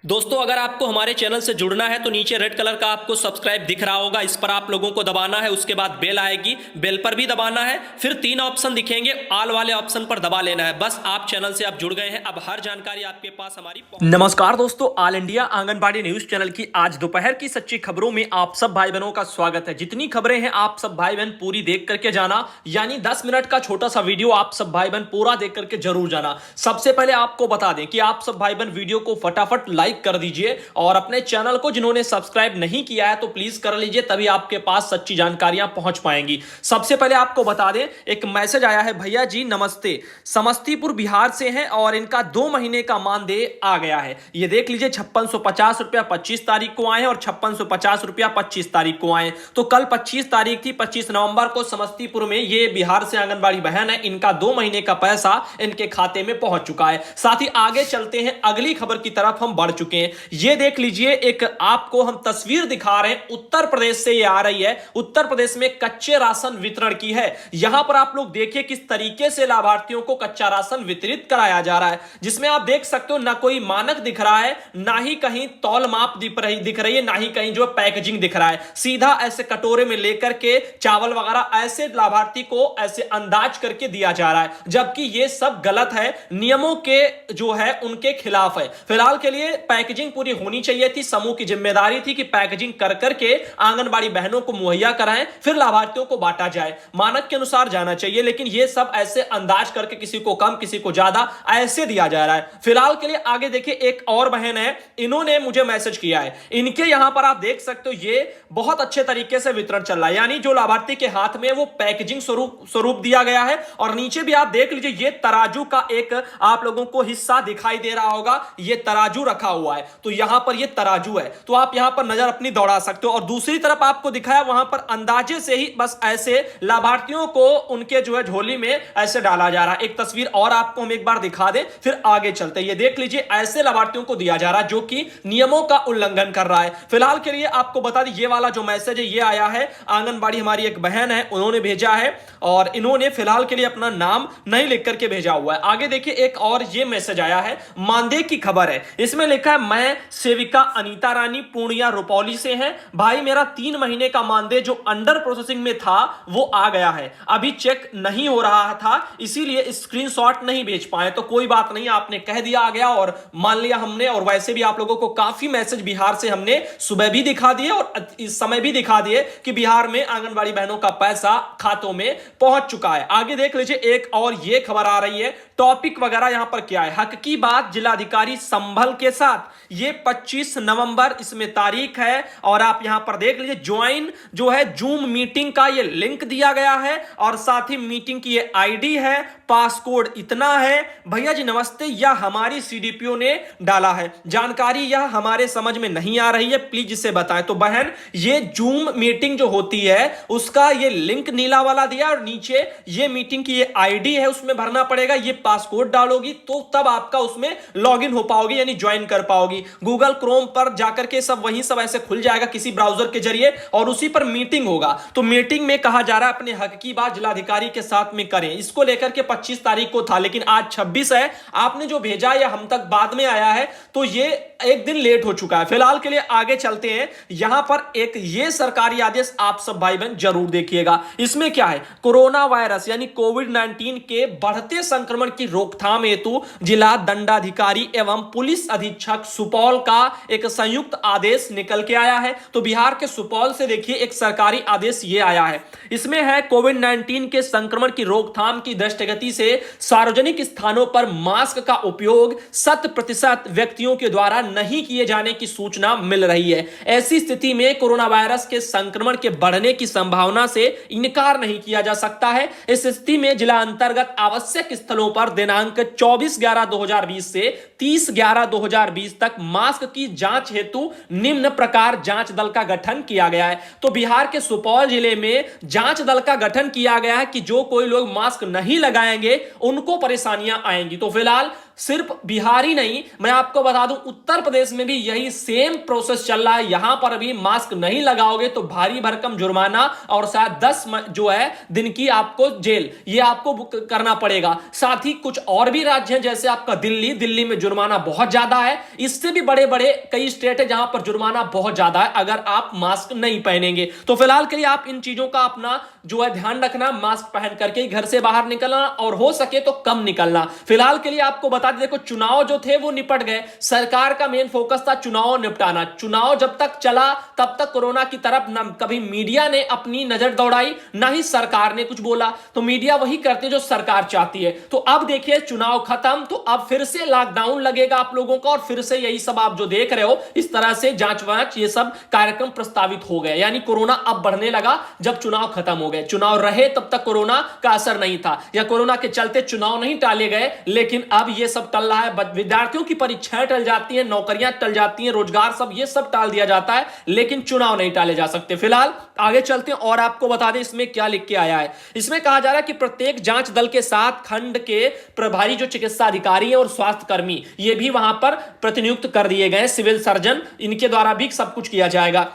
दोस्तों, अगर आपको हमारे चैनल से जुड़ना है तो नीचे रेड कलर का आपको सब्सक्राइब दिख रहा होगा, इस पर आप लोगों को दबाना है। उसके बाद बेल आएगी, बेल पर भी दबाना है। फिर 3 ऑप्शन दिखेंगे, ऑल वाले ऑप्शन पर दबा लेना है। बस आप चैनल से आप जुड़ गए हैं, अब हर जानकारी आपके पास हमारी। नमस्कार दोस्तों, all India anganwadi news channel की आज दोपहर की सच्ची खबरों में आप सब भाई बहनों का स्वागत है। जितनी खबरें हैं आप सब भाई बहन पूरी देख करके जाना, यानी 10 मिनट का छोटा सा वीडियो आप सब भाई बहन पूरा देख करके जरूर जाना। सबसे पहले आपको बता दें कि आप सब भाई बहन वीडियो को फटाफट लाइक कर दीजिए और अपने चैनल को जिन्होंने सब्सक्राइब नहीं किया है तो प्लीज कर लीजिए, तभी आपके पास सच्ची जानकारियां पहुंच पाएंगी। सबसे पहले आपको बता दें, एक मैसेज आया है, भैया जी नमस्ते, समस्तीपुर बिहार से हैं और इनका 2 महीने का मानदेय आ गया है। ये देख लीजिए, 5650 रुपया 25 तारीख को आए और 5650 रुपया 25 तारीख को आए। तो कल 25 तारीख थी, 25 नवंबर को समस्तीपुर में ये बिहार से आंगनबाड़ी बहन है, इनका 2 महीने का पैसा इनके खाते में पहुंच चुका है। साथ ही आगे चलते हैं, अगली खबर की तरफ हम बढ़ चुके हैं। ये देख लीजिए, एक आपको हम तस्वीर दिखा रहे हैं, उत्तर प्रदेश से ये आ रही है। उत्तर प्रदेश में कच्चे राशन वितरण की है। यहां पर आप लोग देखिए किस तरीके से लाभार्थियों को कच्चा राशन वितरित कराया जा रहा है, जिसमें आप देख सकते हो ना कोई मानक दिख रहा है, ना ही कहीं तौल माप दिख रही है, ना ही कहीं जो पैकेजिंग दिख रहा है। सीधा ऐसे कटोरे में लेकर के चावल वगैरह ऐसे लाभार्थी को ऐसे अंदाज करके दिया जा रहा है, जबकि ये सब गलत है, नियमों के जो है उनके खिलाफ है। फिलहाल के लिए पैकेजिंग पूरी होनी चाहिए थी, समूह की जिम्मेदारी थी कि पैकेजिंग कर करके आंगनबाड़ी बहनों को मुहैया कराएं, फिर लाभार्थियों को बांटा जाए, मानक के अनुसार जाना चाहिए। लेकिन ये सब ऐसे अंदाज करके किसी को कम किसी को ज्यादा ऐसे दिया जा रहा है। फिलहाल के लिए आगे देखिए, एक और बहन है, इन्होंने मुझे मैसेज किया है। इनके यहां पर आप देख सकते हो, ये बहुत अच्छे तरीके से वितरण चल रहा है, यानी जो लाभार्थी के हाथ में वो पैकेजिंग स्वरूप दिया गया है। और नीचे भी आप देख लीजिए, ये तराजू का एक आप लोगों को हिस्सा दिखाई दे रहा होगा, ये तराजू रखा हुआ है। तो यहां पर ये तराजू है, तो आप यहां पर नजर अपनी दौड़ा सकते हो। और दूसरी तरफ आपको दिखाया, वहां पर अंदाजे से ही बस ऐसे लाभार्थियों को उनके जो है झोली में ऐसे डाला जा रहा है। एक तस्वीर और आपको हम एक बार दिखा दें, फिर आगे चलते हैं। ये देख लीजिए, ऐसे लाभार्थियों को दिया जा रहा है जो कि नियमों का उल्लंघन कर रहा है। फिलहाल के लिए आपको बता दें, ये वाला जो मैसेज है ये आया है, आंगनबाड़ी हमारी एक बहन है उन्होंने भेजा है, और इन्होंने फिलहाल के लिए अपना नाम नहीं लिख करके भेजा हुआ है। आगे देखिए, एक और ये मैसेज आया है, मानदेय की खबर है। इसमें लिखा है, मैं सेविका अनीता रानी पूर्णिया रुपौली से हैं। भाई मेरा 3 महीने का मानदेय जो अंडर प्रोसेसिंग में था वो आ गया है, अभी चेक नहीं हो रहा था, इसीलिए स्क्रीनशॉट नहीं भेज पाए। तो कोई बात नहीं, आपने कह दिया आ गया और मान लिया हमने। और वैसे भी आप लोगों को काफी मैसेज बिहार से हमने सुबह भी दिखा दिए और इस समय भी दिखा दिए कि बिहार में आंगनबाड़ी बहनों का पैसा खातों में पहुंच चुका है। आगे देख लीजिए, एक और ये खबर आ रही है, टॉपिक वगैरह यहां पर क्या है, हक की बात जिलाधिकारी संभल के साथ। ये 25 नवंबर इसमें तारीख है, और आप यहां पर देख लीजिए, ज्वाइन जो है जूम मीटिंग का ये लिंक दिया गया है, और साथ ही मीटिंग की ये आईडी है, पासकोड इतना है। भैया जी नमस्ते, यह हमारी सीडीपीओ ने डाला है, जानकारी यह हमारे समझ में नहीं आ रही है, प्लीज इसे बताएं। तो बहन, ये जूम मीटिंग जो होती है उसका ये लिंक नीला वाला दिया, और नीचे ये मीटिंग की ये आईडी है, उसमें भरना पड़ेगा, ये पासकोड डालोगी तो तब आपका उसमें लॉगिन हो पाओगी, यानी ज्वाइन कर पाओगी। गूगल क्रोम पर जाकर के सब वहीं सब ऐसे खुल जाएगा किसी ब्राउजर के जरिए, और उसी पर मीटिंग होगा। तो मीटिंग में कहा जा रहा है अपने हक की बात जिलाधिकारी के साथ में करें। इसको लेकर के 25 तारीख को था, लेकिन आज 26 है, आपने जो भेजा या हम तक बाद में आया है, तो ये एक दिन लेट हो चुका है। फिलहाल के लिए आगे चलते हैं, यहां पर एक ये सरकारी आदेश आप सब भाई बहन जरूर देखिएगा। इसमें क्या है, कोरोना वायरस यानी कोविड-19 के बढ़ते संक्रमण की रोकथाम हेतु जिला दंडाधिकारी एवं पुलिस अधीक्षक सुपौल का एक संयुक्त आदेश निकल के आया है। तो बिहार के सुपौल से देखिए एक सरकारी आदेश ये आया है, इसमें है, कोविड-19 के संक्रमण की रोकथाम की दृष्टिगति से सार्वजनिक स्थानों पर मास्क का उपयोग 100% व्यक्तियों के द्वारा नहीं किए जाने की सूचना मिल रही है। ऐसी स्थिति में कोरोना वायरस के संक्रमण के बढ़ने की संभावना से इनकार नहीं किया जा सकता है। इस स्थिति में जिला अंतर्गत आवश्यक स्थलों पर दिनांक 24/11/2020 से 30/11/2020 तक मास्क की जांच हेतु निम्न प्रकार जांच दल का गठन किया गया है। तो बिहार के सुपौल जिले में जांच दल का गठन किया गया है कि जो कोई लोग मास्क नहीं लगाएंगे उनको परेशानियां आएंगी। तो फिलहाल सिर्फ बिहार ही नहीं, मैं आपको बता दूं उत्तर प्रदेश में भी यही सेम प्रोसेस चल रहा है। यहां पर भी मास्क नहीं लगाओगे तो भारी भरकम जुर्माना और शायद 10 जो है दिन की आपको जेल, ये आपको करना पड़ेगा। साथ ही कुछ और भी राज्य हैं जैसे आपका दिल्ली में जुर्माना बहुत ज्यादा है। इससे भी बड़े बड़े कई स्टेट है जहां पर जुर्माना बहुत ज्यादा है अगर आप मास्क नहीं पहनेंगे। तो फिलहाल के लिए आप इन चीजों का अपना जो है ध्यान रखना, मास्क पहन करके ही घर से बाहर निकलना और हो सके तो कम निकलना। फिलहाल के लिए आपको बता दें, देखो चुनाव जो थे वो निपट गए, सरकार का मेन फोकस था चुनाव निपटाना। चुनाव जब तक चला तब तक कोरोना की तरफ न कभी मीडिया ने अपनी नजर दौड़ाई ना ही सरकार ने कुछ बोला। तो मीडिया वही करती है जो सरकार चाहती है। तो अब देखिए चुनाव खत्म, तो अब फिर से लॉकडाउन लगेगा आप लोगों का और फिर से यही सब आप जो देख रहे हो इस तरह से जांच वांच ये सब कार्यक्रम प्रस्तावित हो गए। यानी कोरोना अब बढ़ने लगा जब चुनाव खत्म हो गए। चुनाव रहे तब तक कोरोना का असर नहीं था या कोरोना के चलते चुनाव नहीं टाले गए, लेकिन अब ये सब टल रहा है। विद्यार्थियों की परीक्षाएं टल जाती हैं, नौकरियां टल जाती हैं, रोजगार सब ये सब टाल दिया जाता है, लेकिन चुनाव नहीं टाले जा सकते। फिलहाल आगे चलते हैं और आपको बता दें इसमें क्या लिख के आया है। इसमें कहा जा रहा है कि प्रत्येक जांच दल के साथ खंड के प्रभारी जो चिकित्सा अधिकारी हैं और स्वास्थ्य कर्मी ये भी वहां पर प्रतिनियुक्त कर दिए गए, सिविल सर्जन, इनके द्वारा भी सब कुछ किया जाएगा।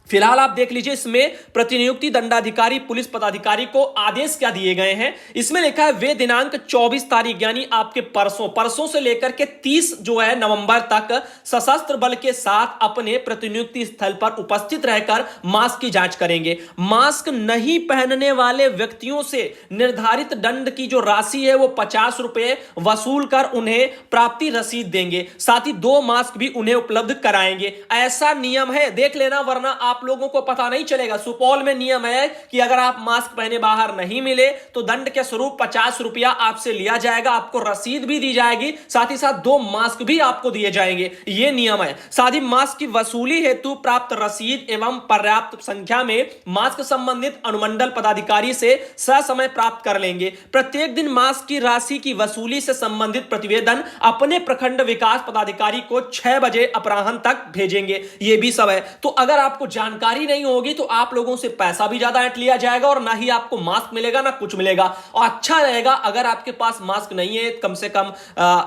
फिलहाल आप देख लीजिए इसमें प्रतिनियुक्ति दंडाधिकारी पुलिस पदाधिकारी को आदेश क्या दिए गए हैं। इसमें लिखा है वे दिनांक 24 तारीख यानी आपके परसों से लेकर के 30 जो है नवंबर तक सशस्त्र बल के साथ अपने प्रतिनियुक्ति स्थल पर उपस्थित रहकर मास्क की जांच करेंगे। मास्क नहीं पहनने वाले व्यक्तियों से निर्धारित दंड की जो राशि है वो 50 रुपए वसूल कर उन्हें प्राप्ति रसीद देंगे। साथ ही 2 मास्क भी उन्हें उपलब्ध कराएंगे। ऐसा नियम है, देख लेना, वरना आप लोगों को पता नहीं चलेगा। सुपौल में नियम है कि अगर आप मास्क पहने बाहर नहीं मिले तो दंड के स्वरूप 50 रुपया आपसे लिया जाएगा, आपको रसीद भी दी जाएगी, साथ ही साथ 2 मास्क भी आपको दिए जाएंगे। यह नियम है। साथ ही मास्क की वसूली हेतु प्राप्त रसीद एवं पर्याप्त संख्या में मास्क संबंधित अनुमंडल पदाधिकारी से ससमय प्राप्त कर लेंगे। प्रत्येक दिन मास्क की राशि की वसूली से संबंधित प्रतिवेदन अपने प्रखंड विकास पदाधिकारी को 6 बजे अपराह्न तक भेजेंगे। यह भी सब है। तो अगर आपको जानकारी नहीं होगी तो आप लोगों से पैसा भी ज्यादा ऐंठ लिया जाएगा और ना ही आपको मास्क मिलेगा ना कुछ मिलेगा। और अच्छा रहेगा अगर आपके पास मास्क नहीं है, कम से कम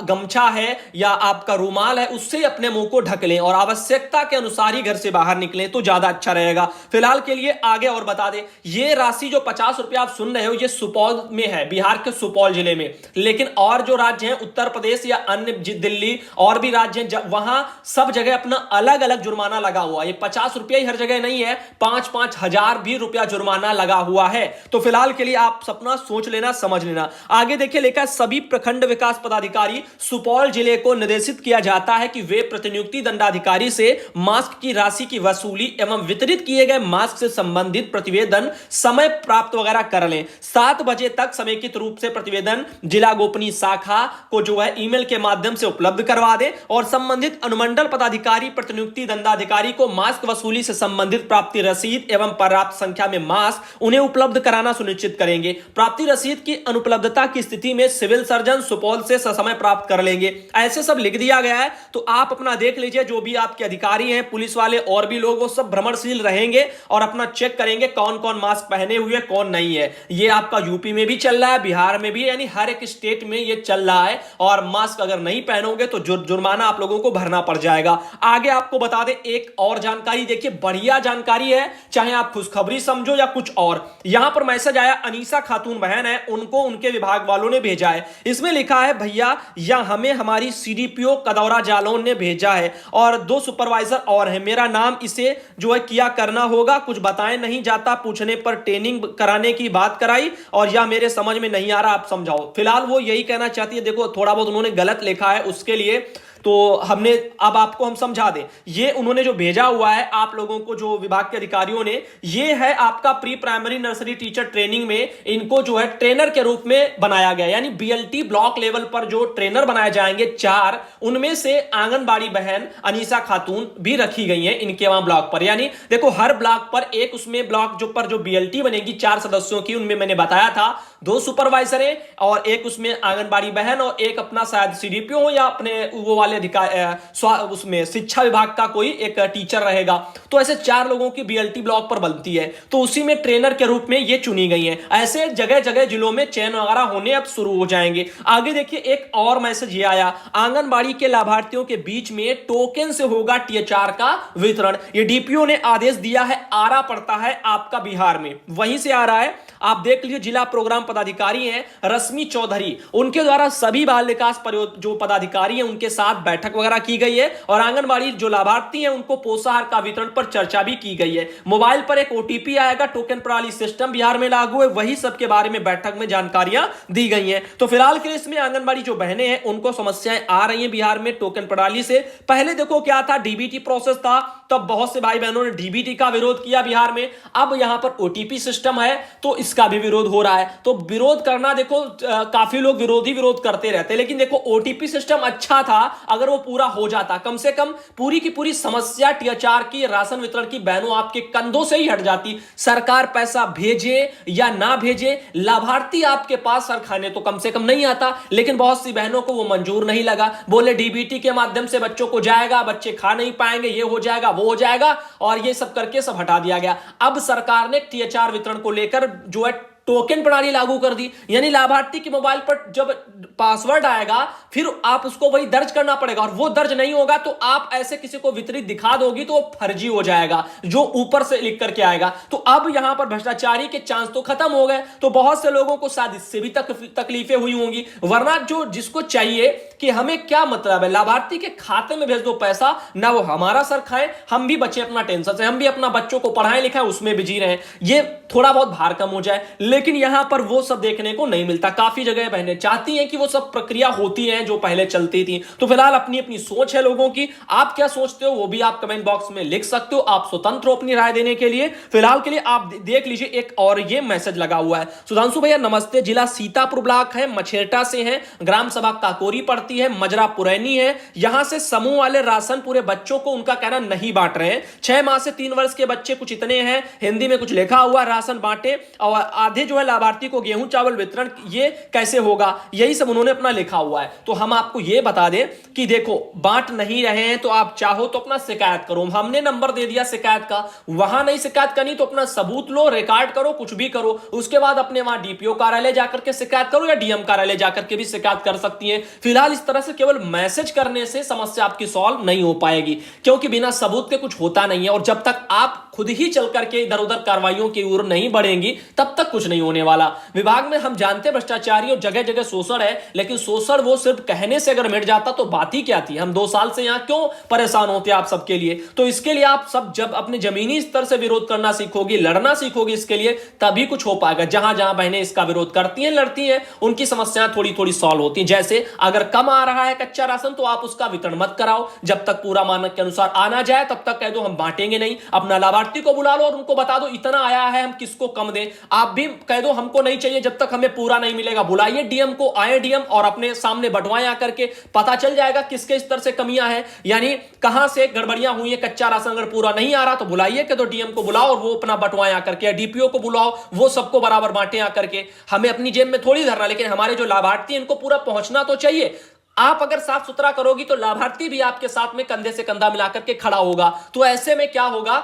गमछा है या आपका रुमाल है, उससे अपने मुंह को ढक लें और आवश्यकता के अनुसार ही घर से बाहर निकलें तो ज्यादा अच्छा रहेगा। फिलहाल के लिए आगे और बता दें, ये राशि जो 50 रुपया आप सुन रहे हो ये सुपौल में है, बिहार के सुपौल जिले में। लेकिन और जो राज्य हैं उत्तर प्रदेश या अन्य दिल्ली और भी राज्य हैं वहां सब जगह अपना अलग अलग जुर्माना लगा हुआ है। ये 50 रुपया ही हर जगह नहीं है, 5-5 हजार भी रुपया जुर्माना लगा हुआ है। तो फिलहाल के लिए आप सपना सोच लेना, समझ लेना। आगे देखिए लिखा सभी प्रखंड विकास पदाधिकारी सुपौल जिले को निर्देशित किया जाता है कि वे प्रतिनियुक्ति दंडाधिकारी से मास्क की राशि की वसूली एवं वितरित किए गए मास्क से संबंधित प्रतिवेदन समय प्राप्त वगैरह कर लें। 7 बजे तक समेकित रूप से प्रतिवेदन जिला गोपनीय शाखा को जो है ईमेल के माध्यम से उपलब्ध करवा दें और संबंधित अनुमंडल पदाधिकारी प्रतिनियुक्ति दंडाधिकारी को मास्क वसूली से संबंधित प्राप्ति रसीद एवं पर्याप्त संख्या में मास्क उन्हें उपलब्ध कराना सुनिश्चित करेंगे। प्राप्ति रसीद की अनुपलब्धता की स्थिति में सिविल सर्जन सुपौल से ससमय प्राप्त कर लेंगे। ऐसे सब लिख दिया गया है। तो आप अपना देख लीजिए, जो भी आपके अधिकारी हैं, पुलिस वाले और भी लोग, वो सब भ्रमणशील रहेंगे और अपना चेक करेंगे कौन कौन मास्क पहने हुए कौन नहीं है। ये आपका यूपी में भी चल रहा है, बिहार में भी, यानी हर एक स्टेट में ये चल रहा है। और मास्क अगर नहीं पहनोगे तो जुर्माना आप लोगों को भरना पड़ जाएगा। आगे आपको बता दें एक और जानकारी, देखिए बढ़िया जानकारी है, चाहे आप खुशखबरी समझो या कुछ और। यहां पर मैसेज आया, अनीसा खातून बहन है, उनको उनके विभाग वालों ने भेजा है। इसमें लिखा है भैया या हमें हमारी सीडीपीओ कदौरा जालौन ने भेजा है और 2 सुपरवाइजर और है, मेरा नाम, इसे जो है किया करना होगा, कुछ बताएं नहीं जाता, पूछने पर ट्रेनिंग कराने की बात कराई और यह मेरे समझ में नहीं आ रहा, आप समझाओ। फिलहाल वो यही कहना चाहती है, देखो थोड़ा बहुत उन्होंने गलत लिखा है, उसके लिए तो हमने अब आपको हम समझा दें। ये उन्होंने जो भेजा हुआ है आप लोगों को, जो विभाग के अधिकारियों ने, ये है आपका pre primary nursery teacher training में इनको जो है ट्रेनर के रूप में बनाया गया। यानी बीएलटी ब्लॉक लेवल पर जो ट्रेनर बनाए जाएंगे 4, उनमें से आंगनबाड़ी बहन अनीसा खातून भी रखी गई हैं इनके वहां ब्लॉक पर। यानी देखो हर ब्लॉक पर एक, उसमें ब्लॉक जो पर जो बीएलटी बनेगी 4 सदस्यों की, उनमें मैंने बताया था 2 सुपरवाइजर और एक उसमें आंगनबाड़ी बहन और एक अपना शायद सीडीपीओ या अपने वो वाले वाले उसमें शिक्षा विभाग का कोई एक टीचर रहेगा। तो ऐसे 4 लोगों की बीएलटी ब्लॉक पर बनती है, तो उसी में ट्रेनर के रूप में ये चुनी गई है। ऐसे जगह जगह जिलों में चयन वगैरह होने अब शुरू हो जाएंगे। आगे देखिए एक और मैसेज ये आया, आंगनबाड़ी के लाभार्थियों के बीच में टोकन से होगा टीएचआर का वितरण। ये डीपीओ ने आदेश दिया है, आरा पड़ता है आपका बिहार में, वहीं से आ रहा है। आप देख लीजिए, जिला प्रोग्राम पदाधिकारी हैं रश्मि चौधरी, उनके द्वारा सभी बाल विकास जो पदाधिकारी हैं उनके साथ बैठक वगैरह की गई है और आंगनबाड़ी जो लाभार्थी हैं उनको पोषाहार का वितरण पर चर्चा भी की गई है। मोबाइल पर एक ओटीपी आएगा, टोकन प्रणाली सिस्टम बिहार में लागू है, वही सब के बारे में बैठक में जानकारियां दी गई हैं। तो फिलहाल के लिए इसमें आंगनबाड़ी जो बहनें हैं उनको समस्याएं आ रही हैं बिहार में टोकन प्रणाली से। पहले देखो क्या था, डीबीटी प्रोसेस था, तब बहुत से भाई बहनों ने डीबीटी का विरोध किया बिहार में। अब यहां पर ओटीपी सिस्टम है तो इसका भी विरोध हो रहा है। तो विरोध करना देखो, काफी लोग विरोध करते रहते हैं, लेकिन देखो ओटीपी सिस्टम अच्छा था अगर वो पूरा हो जाता, कम से कम पूरी की पूरी समस्या टीएचआर की, राशन वितरण की बहनों आपके कंधों से ही हट जाती। सरकार पैसा भेजे या ना भेजे, लाभार्थी आपके पास सर खाने तो कम से कम नहीं आता। लेकिन बहुत सी बहनों को वो मंजूर नहीं लगा, बोले डीबीटी के माध्यम से बच्चों को जाएगा, बच्चे खा नहीं पाएंगे, ये हो जाएगा वो हो जाएगा, और ये सब करके सब हटा दिया गया। अब सरकार ने टीएचआर वितरण को लेकर जो है टोकन प्रणाली लागू कर दी, यानी लाभार्थी के मोबाइल पर जब पासवर्ड आएगा फिर आप उसको वही दर्ज करना पड़ेगा, और वो दर्ज नहीं होगा तो आप ऐसे किसी को वितरित दिखा दोगी तो वो फर्जी हो जाएगा जो ऊपर से लिख करके आएगा। तो अब यहां पर भ्रष्टाचारी के चांस तो खत्म हो गए। तो बहुत से लोगों को शायद इससे भी तकलीफें हुई होंगी, वरना जो जिसको चाहिए कि हमें क्या मतलब है, लाभार्थी के खाते में भेज दो पैसा, ना वो हमारा सर खाए, हम भी बचे अपना टेंशन से, हम भी अपना बच्चों को पढ़ाएं लिखाएं, उसमें भी जी रहे हैं, ये थोड़ा बहुत भार कम हो जाए। लेकिन यहां पर वो सब देखने को नहीं मिलता। काफी जगह बहनें चाहती हैं कि वो सब प्रक्रिया होती है जो पहले चलती थी। तो फिलहाल अपनी अपनी सोच है लोगों की, आप क्या सोचते हो वो भी आप कमेंट बॉक्स में लिख सकते हो, आप स्वतंत्र हो अपनी राय देने के लिए। फिलहाल के लिए आप देख लीजिए एक और ये मैसेज लगा हुआ है, सुधांशु भैया नमस्ते, जिला सीतापुर ब्लॉक है, मछेरटा से है, ग्राम सभा काकोरी पड़ती है, मजरा पुरैनी है, यहां से समूह वाले राशन पूरे बच्चों को उनका कहना नहीं बांट रहे हैं। 6 माह से 3 वर्ष के बच्चे कुछ इतने हैं, हिंदी में कुछ लिखा हुआ, राशन बांटे, और आधे जो है लाभार्थी को गेहूं चावल वितरण, ये कैसे होगा, यही सब उन्होंने अपना लिखा हुआ है। तो हम आपको ये बता दें कि देखो बांट नहीं रहे हैं तो आप चाहो तो अपना शिकायत करो, हमने नंबर दे दिया शिकायत का, वहां नहीं शिकायत करनी तो अपना सबूत लो, रिकॉर्ड करो, कुछ भी करो, उसके बाद अपने वहां डीपीओ कार्यालय जाकर के शिकायत करो या डीएम कार्यालय जाकर के भी शिकायत कर सकती है। फिलहाल इस तरह से केवल मैसेज करने से समस्या आपकी सॉल्व नहीं हो पाएगी, क्योंकि बिना सबूत के कुछ होता नहीं है, और जब तक आप खुद ही चल करके इधर उधर कार्रवाइयों की ओर नहीं बढ़ेंगी तब तक कुछ नहीं होने वाला। विभाग में हम जानते हैं भ्रष्टाचारी और जगह जगह शोषण है, लेकिन शोषण वो सिर्फ कहने से अगर मिट जाता तो बात ही क्या थी। हम 2 साल से यहां क्यों परेशान होते आप सबके लिए। तो इसके लिए आप सब जब अपने जमीनी स्तर से विरोध करना सीखोगी, लड़ना सीखोगी इसके लिए, तभी कुछ हो पाएगा। जहां जहां बहनें इसका विरोध करती हैं, लड़ती हैं, उनकी समस्याएं थोड़ी थोड़ी सॉल्व होती हैं। जैसे अगर कम आ रहा है कच्चा राशन तो आप उसका वितरण मत कराओ, जब तक पूरा मानक के अनुसार आना जाए तब तक कह दो हम बांटेंगे नहीं। अपना लाभार्थी को बुला लो और उनको बता दो इतना आया है, हम किसको कम दें। आप भी कह दो हमको नहीं चाहिए जब तक हमें पूरा नहीं मिलेगा। बुलाइए डीएम को, आए डीएम और अपने सामने बंटवाएं आकर के, पता चल जाएगा किसके स्तर से कमियां हैं, यानी कहां से गड़बड़ियां हुई है। कच्चा राशन अगर पूरा नहीं आ रहा तो बुलाइए कि तो डीएम को बुलाओ और वो अपना बंटवाएं आकर के, डीपीओ को बुलाओ, वो सबको बराबर बांटे आकर के। हमें अपनी जेब में थोड़ी धरना, लेकिन हमारे जो लाभार्थी हैं इनको पूरा पहुंचना तो चाहिए। आप अगर साफ सुथरा करोगी तो लाभार्थी भी आपके साथ में कंधे से कंधा मिलाकर के खड़ा होगा। तो ऐसे में क्या होगा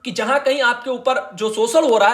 कि जहां कहीं आपके ऊपर जो शोषण हो रहा है